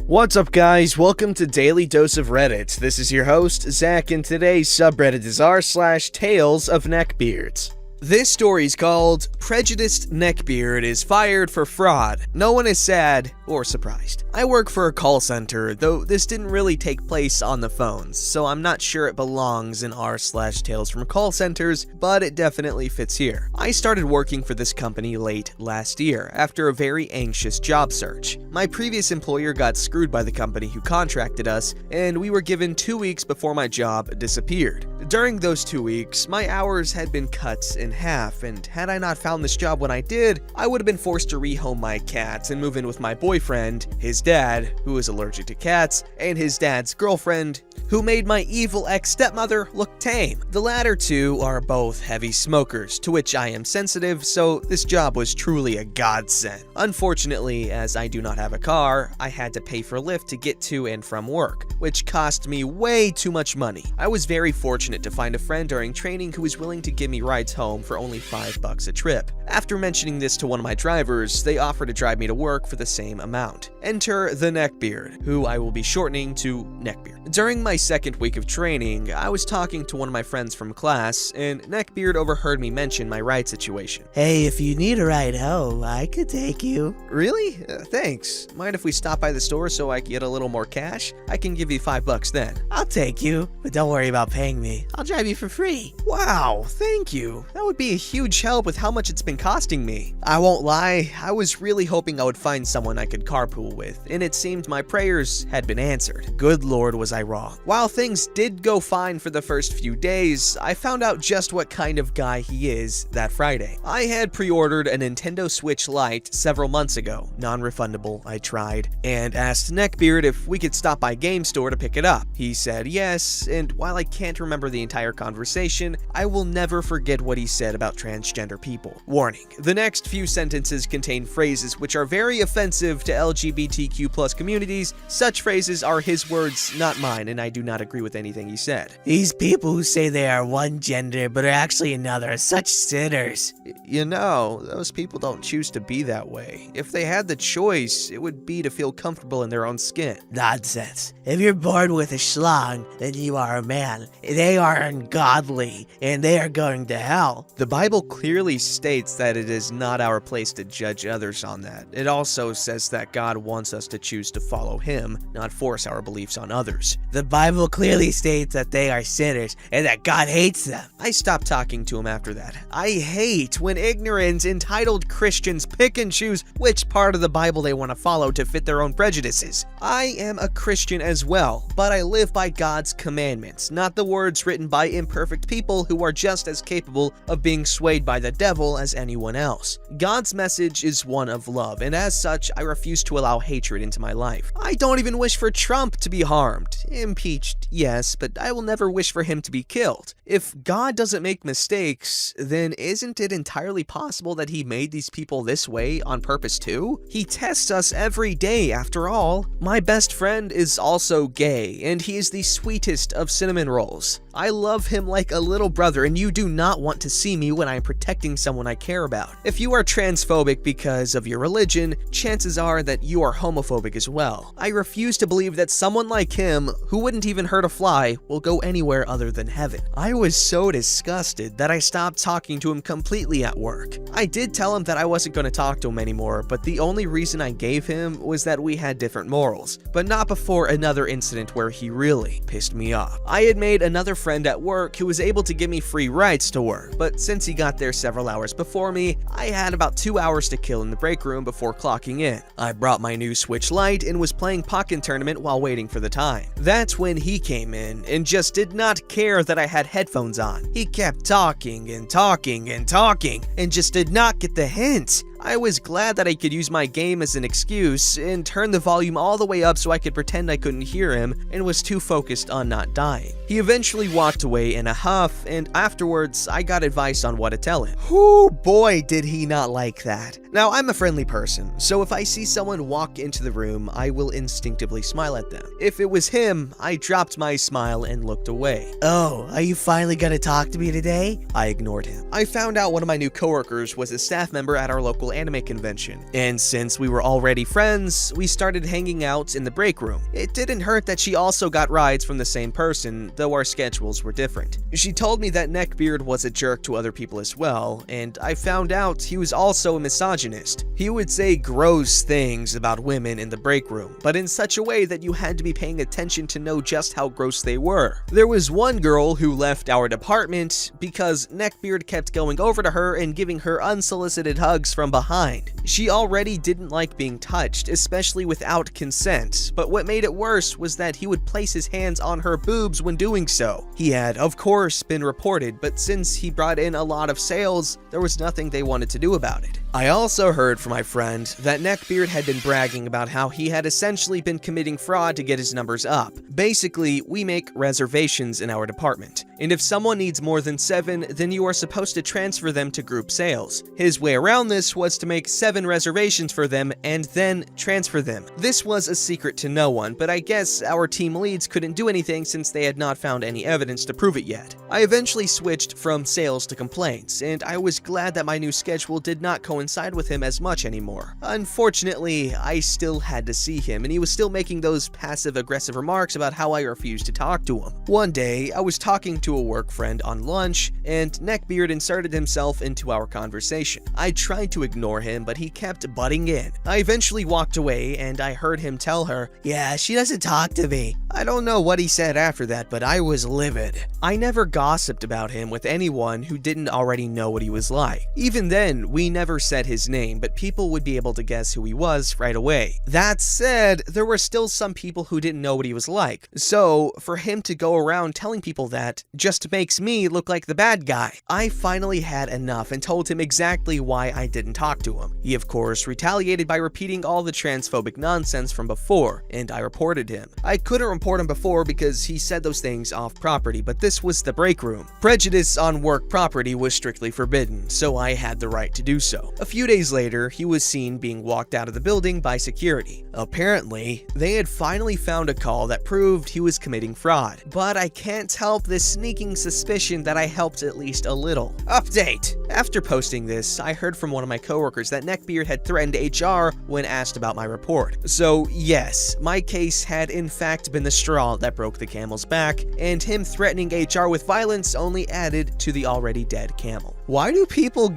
What's up, guys? Welcome to Daily Dose of Reddit. This is your host, Zach, and today's subreddit is r/TalesOfNeckbeards. This story's called Prejudiced Neckbeard is Fired for Fraud. No one is sad or surprised. I work for a call center, though this didn't really take place on the phones, so I'm not sure it belongs in r/Tales from Call Centers, but it definitely fits here. I started working for this company late last year, after a very anxious job search. My previous employer got screwed by the company who contracted us, and we were given 2 weeks before my job disappeared. During those 2 weeks, my hours had been cut in half, and had I not found this job when I did, I would have been forced to rehome my cats and move in with my boyfriend, his dad, who is allergic to cats, and his dad's girlfriend, who made my evil ex-stepmother look tame. The latter two are both heavy smokers, to which I am sensitive, so this job was truly a godsend. Unfortunately, as I do not have a car, I had to pay for Lyft to get to and from work, which cost me way too much money. I was very fortunate to find a friend during training who was willing to give me rides home for only $5 a trip. After mentioning this to one of my drivers, they offered to drive me to work for the same amount. Enter the Neckbeard, who I will be shortening to Neckbeard. During my second week of training, I was talking to one of my friends from class, and Neckbeard overheard me mention my ride situation. Hey, if you need a ride home, I could take you. Really? Thanks. Mind if we stop by the store so I can get a little more cash? I can give you $5 then. I'll take you, but don't worry about paying me. I'll drive you for free. Wow, thank you. That would be a huge help with how much it's been costing me. I won't lie, I was really hoping I would find someone I could carpool with, and it seemed my prayers had been answered. Good lord, was I wrong. While things did go fine for the first few days, I found out just what kind of guy he is that Friday. I had pre-ordered a Nintendo Switch Lite several months ago, non-refundable, I tried, and asked Neckbeard if we could stop by Game Store to pick it up. He said yes, and while I can't remember the entire conversation, I will never forget what he said about transgender people. Warning, the next few sentences contain phrases which are very offensive to LGBTQ+ communities. Such phrases are his words, not mine, and I do not agree with anything he said. These people who say they are one gender but are actually another are such sinners. You know, those people don't choose to be that way. If they had the choice, it would be to feel comfortable in their own skin. Nonsense. If you're born with a schlong, then you are a man. They are ungodly, and they are going to hell. The Bible clearly states that it is not our place to judge others on that. It also says that God wants us to choose to follow Him, not force our beliefs on others. The Bible clearly states that they are sinners, and that God hates them. I stopped talking to him after that. I hate when ignorant, entitled Christians pick and choose which part of the Bible they want to follow to fit their own prejudices. I am a Christian as well, but I live by God's commandments, not the words written by imperfect people who are just as capable of being swayed by the devil as anyone else. God's message is one of love, and as such, I refuse to allow hatred into my life. I don't even wish for Trump to be harmed. Impeached, yes, but I will never wish for him to be killed. If God doesn't make mistakes, then isn't it entirely possible that he made these people this way on purpose too? He tests us every day, after all. My best friend is also gay, and he is the sweetest of cinnamon rolls. I love him like a little brother, and you do not want to see me when I am protecting someone I care about. If you are transphobic because of your religion, chances are that you are homophobic as well. I refuse to believe that someone like him, who wouldn't even hurt a fly, will go anywhere other than heaven. I was so disgusted that I stopped talking to him completely at work. I did tell him that I wasn't going to talk to him anymore, but the only reason I gave him was that we had different morals, but not before another incident where he really pissed me off. I had made another friend at work who was able to give me free rides to work, but since he got there several hours before me, I had about 2 hours to kill in the break room before clocking in. I brought my new Switch Lite and was playing Pokken Tournament while waiting for the time. That's when he came in and just did not care that I had headphones on. He kept talking and talking and talking and just did not get the hint. I was glad that I could use my game as an excuse and turn the volume all the way up so I could pretend I couldn't hear him and was too focused on not dying. He eventually walked away in a huff, and afterwards I got advice on what to tell him. Whoo boy, did he not like that. Now, I'm a friendly person, so if I see someone walk into the room, I will instinctively smile at them. If it was him, I dropped my smile and looked away. Oh, are you finally gonna talk to me today? I ignored him. I found out one of my new coworkers was a staff member at our local local anime convention. And since we were already friends, we started hanging out in the break room. It didn't hurt that she also got rides from the same person, though our schedules were different. She told me that Neckbeard was a jerk to other people as well, and I found out he was also a misogynist. He would say gross things about women in the break room, but in such a way that you had to be paying attention to know just how gross they were. There was one girl who left our department because Neckbeard kept going over to her and giving her unsolicited hugs from behind. She already didn't like being touched, especially without consent, but what made it worse was that he would place his hands on her boobs when doing so. He had, of course, been reported, but since he brought in a lot of sales, there was nothing they wanted to do about it. I also heard from my friend that Neckbeard had been bragging about how he had essentially been committing fraud to get his numbers up. Basically, we make reservations in our department, and if someone needs more than 7, then you are supposed to transfer them to group sales. His way around this was to make 7 reservations for them and then transfer them. This was a secret to no one, but I guess our team leads couldn't do anything since they had not found any evidence to prove it yet. I eventually switched from sales to complaints, and I was glad that my new schedule did not coincide with him as much anymore. Unfortunately, I still had to see him, and he was still making those passive-aggressive remarks about how I refused to talk to him. One day, I was talking to a work friend on lunch, and Neckbeard inserted himself into our conversation. I tried to ignore him, but he kept butting in. I eventually walked away, and I heard him tell her, Yeah, she doesn't talk to me. I don't know what he said after that, but I was livid. I never gossiped about him with anyone who didn't already know what he was like. Even then, we never said his name, but people would be able to guess who he was right away. That said, there were still some people who didn't know what he was like, so for him to go around telling people that just makes me look like the bad guy. I finally had enough and told him exactly why I didn't talk to him. He of course retaliated by repeating all the transphobic nonsense from before, and I reported him. I couldn't report him before because he said those things off property, but this was the break room. Prejudice on work property was strictly forbidden, so I had the right to do so. A few days later, he was seen being walked out of the building by security. Apparently, they had finally found a call that proved he was committing fraud, but I can't help this sneaking suspicion that I helped at least a little. Update! After posting this, I heard from one of my coworkers that Neckbeard had threatened HR when asked about my report. So yes, my case had in fact been the straw that broke the camel's back, and him threatening HR with violence only added to the already dead camel. Why do people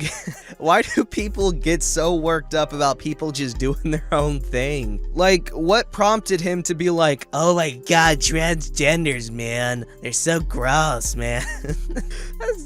get so worked up about people just doing their own thing? Like, what prompted him to be like, Oh my god, transgenders, man. They're so gross, man.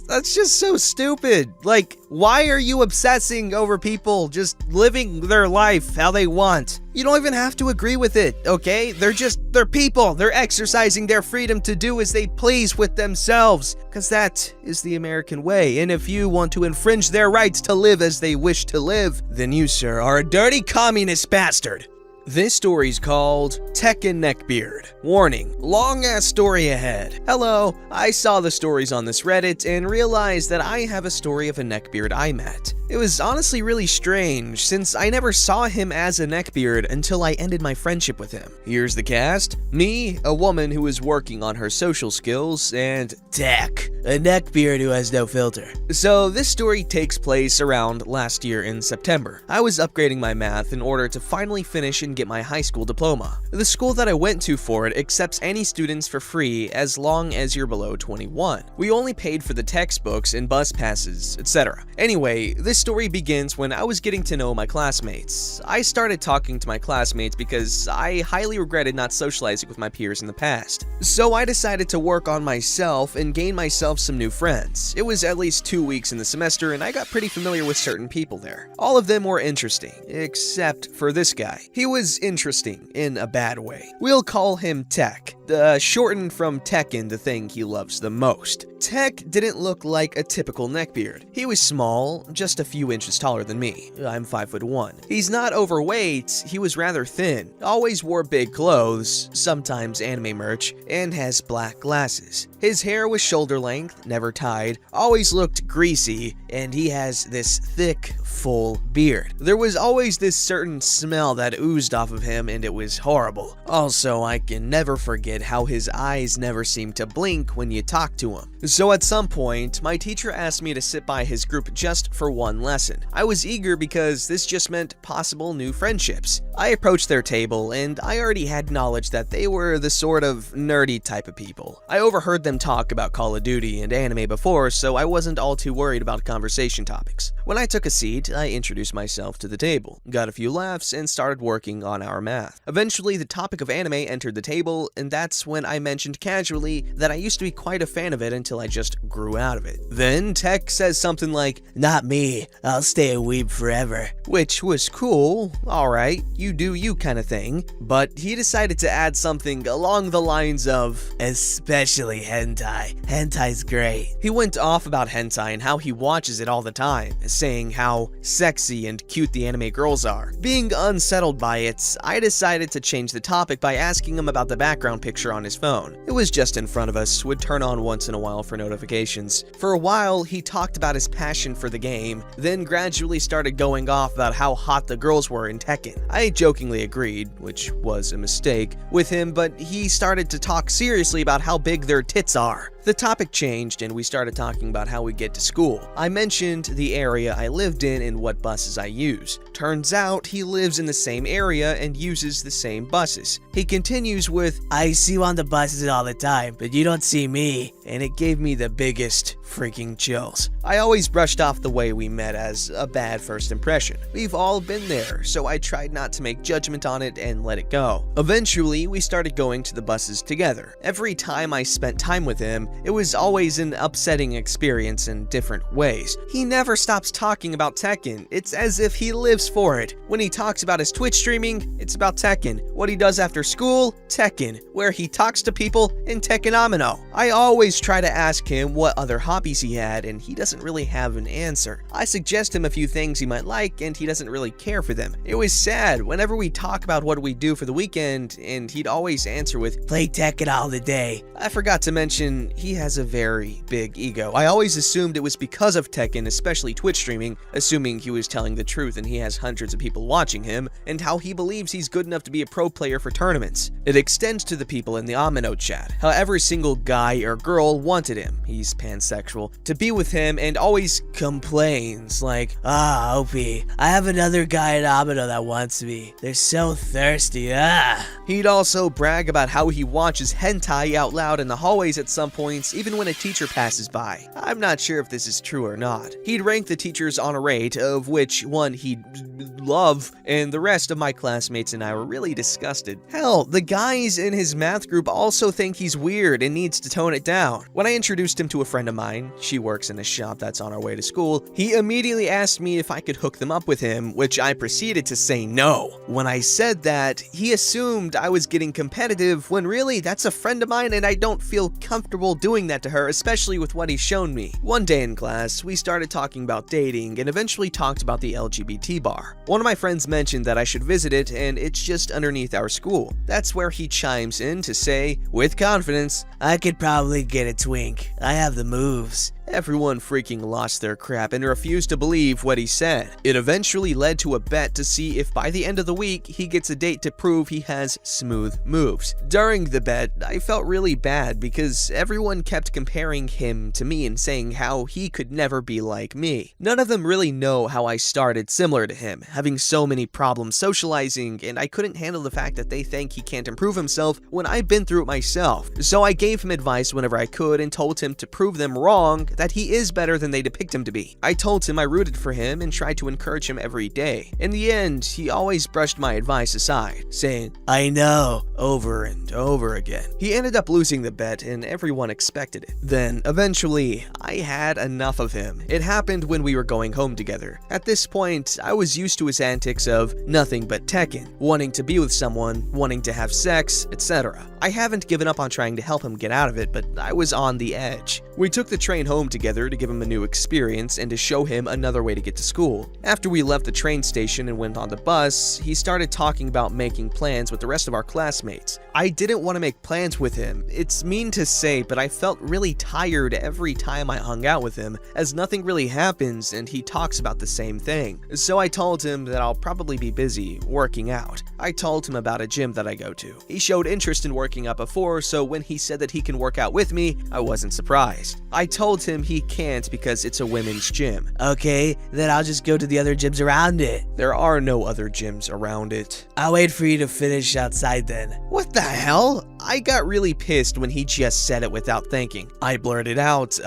that's just so stupid. Like, why are you obsessing over people just living their life how they want? You don't even have to agree with it, okay? They're people. They're exercising their freedom to do as they please with themselves, because that is the American way. And if you want to infringe their rights to live as they wish to live, then you, sir, are a dirty communist bastard. This story's called Tekken Neckbeard. Warning, long-ass story ahead. Hello, I saw the stories on this Reddit and realized that I have a story of a neckbeard I met. It was honestly really strange, since I never saw him as a neckbeard until I ended my friendship with him. Here's the cast. Me, a woman who is working on her social skills, and Tech, a neckbeard who has no filter. So this story takes place around last year in September. I was upgrading my math in order to finally finish and get my high school diploma. The school that I went to for it accepts any students for free as long as you're below 21. We only paid for the textbooks and bus passes, etc. Anyway, this story begins when I was getting to know my classmates. I started talking to my classmates because I highly regretted not socializing with my peers in the past. So I decided to work on myself and gain myself some new friends. It was at least 2 weeks in the semester and I got pretty familiar with certain people there. All of them were interesting, except for this guy. He was interesting in a bad way. We'll call him Tech, shortened from Tekken, the thing he loves the most. Tech didn't look like a typical neckbeard. He was small, just a few inches taller than me. I'm 5'1". He's not overweight, he was rather thin, always wore big clothes, sometimes anime merch, and has black glasses. His hair was shoulder length, never tied, always looked greasy, and he has this thick, full beard. There was always this certain smell that oozed off of him, and it was horrible. Also, I can never forget how his eyes never seemed to blink when you talked to him. So at some point, my teacher asked me to sit by his group just for one lesson. I was eager because this just meant possible new friendships. I approached their table, and I already had knowledge that they were the sort of nerdy type of people. I overheard them talk about Call of Duty and anime before, so I wasn't all too worried about conversation topics. When I took a seat, I introduced myself to the table, got a few laughs, and started working on our math. Eventually, the topic of anime entered the table, and that's when I mentioned casually that I used to be quite a fan of it until I just grew out of it. Then Tech says something like, Not me, I'll stay a weeb forever. which was cool, alright, you do you kind of thing, but he decided to add something along the lines of, Especially hentai. Hentai's great. he went off about hentai and how he watches it all the time, saying how sexy and cute the anime girls are. Being unsettled by it, I decided to change the topic by asking him about the background picture on his phone. It was just in front of us, would turn on once in a while for notifications. For a while, he talked about his passion for the game, then gradually started going off about how hot the girls were in Tekken. I jokingly agreed, which was a mistake, with him, but he started to talk seriously about how big their tits are. The topic changed and we started talking about how we get to school. I mentioned the area I lived in and what buses I use. Turns out he lives in the same area and uses the same buses. He continues with, I see you on the buses all the time, but you don't see me. And it gave me the biggest freaking chills. I always brushed off the way we met as a bad first impression. We've all been there, so I tried not to make judgment on it and let it go. Eventually, we started going to the buses together. Every time I spent time with him, it was always an upsetting experience in different ways. He never stops talking about Tekken. It's as if he lives for it. When he talks about his Twitch streaming, it's about Tekken. What he does after school, Tekken. Where he talks to people, in Tekken Amino. I always try to ask him what other hobbies he had, and he doesn't really have an answer. I suggest him a few things he might like, and he doesn't really care for them. It was sad whenever we talk about what we do for the weekend, and he'd always answer with, Play Tekken all the day. I forgot to mention, he has a very big ego. I always assumed it was because of Tekken, especially Twitch streaming, assuming he was telling the truth and he has hundreds of people watching him, and how he believes he's good enough to be a pro player for tournaments. It extends to the people in the Amino chat. How every single guy or girl wanted him, he's pansexual, to be with him, and always complains like, Opie, I have another guy in Amino that wants me. They're so thirsty, He'd also brag about how he watches hentai out loud in the hallways at some points, even when a teacher passes by. I'm not sure if this is true or not. He'd rank the teachers on a rate of which one he'd love, and the rest of my classmates and I were really disgusted. Hell, the guys in his math group also think he's weird and needs to tone it down. When I introduced him to a friend of mine, she works in a shop that's on our way to school, he immediately asked me if I could hook them up with him, which I proceeded to say no. When I said that, he assumed I was getting competitive when really that's a friend of mine and I don't feel comfortable doing that to her, especially with what he's shown me. One day in class, we started talking about dating and eventually talked about the LGBT bar. One of my friends mentioned that I should visit it and it's just underneath our school. That's where he chimes in to say, with confidence, I could probably get a twink. I have the moves. Everyone freaking lost their crap and refused to believe what he said. It eventually led to a bet to see if by the end of the week he gets a date to prove he has smooth moves. During the bet, I felt really bad because everyone kept comparing him to me and saying how he could never be like me. None of them really know how I started similar to him, having so many problems socializing, and I couldn't handle the fact that they think he can't improve himself when I've been through it myself. So I gave him advice whenever I could and told him to prove them wrong that he is better than they depict him to be. I told him I rooted for him and tried to encourage him every day. In the end, he always brushed my advice aside, saying, I know, over and over again. He ended up losing the bet and everyone expected it. Then, eventually, I had enough of him. It happened when we were going home together. At this point, I was used to his antics of nothing but Tekken, wanting to be with someone, wanting to have sex, etc. I haven't given up on trying to help him get out of it, but I was on the edge. We took the train home together to give him a new experience and to show him another way to get to school. After we left the train station and went on the bus, he started talking about making plans with the rest of our classmates. I didn't want to make plans with him. It's mean to say, but I felt really tired every time I hung out with him, as nothing really happens and he talks about the same thing. So I told him that I'll probably be busy working out. I told him about a gym that I go to. He showed interest in working out before, so when he said that he can work out with me, I wasn't surprised. I told him he can't because it's a women's gym. Okay, then I'll just go to the other gyms around it. There are no other gyms around it. I'll wait for you to finish outside then. What the hell? I got really pissed when he just said it without thinking. I blurted out,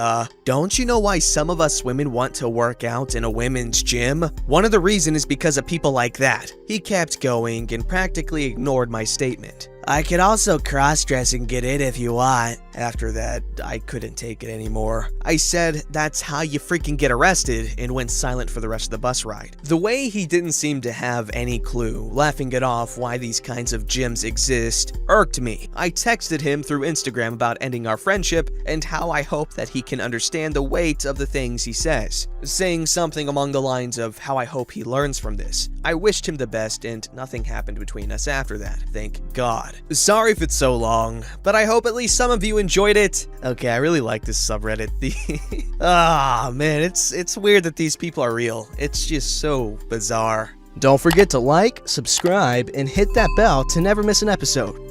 don't you know why some of us women want to work out in a women's gym? One of the reasons is because of people like that. He kept going and practically ignored my statement. I could also cross-dress and get in if you want. After that, I couldn't take it anymore. I said, that's how you freaking get arrested, and went silent for the rest of the bus ride. The way he didn't seem to have any clue, laughing it off why these kinds of gyms exist, irked me. I texted him through Instagram about ending our friendship and how I hope that he can understand the weight of the things he says, saying something along the lines of how I hope he learns from this. I wished him the best and nothing happened between us after that, thank God. Sorry if it's so long, but I hope at least some of you enjoyed it. Okay, I really like this subreddit. Man, it's weird that these people are real. It's just so bizarre. Don't forget to like, subscribe, and hit that bell to never miss an episode.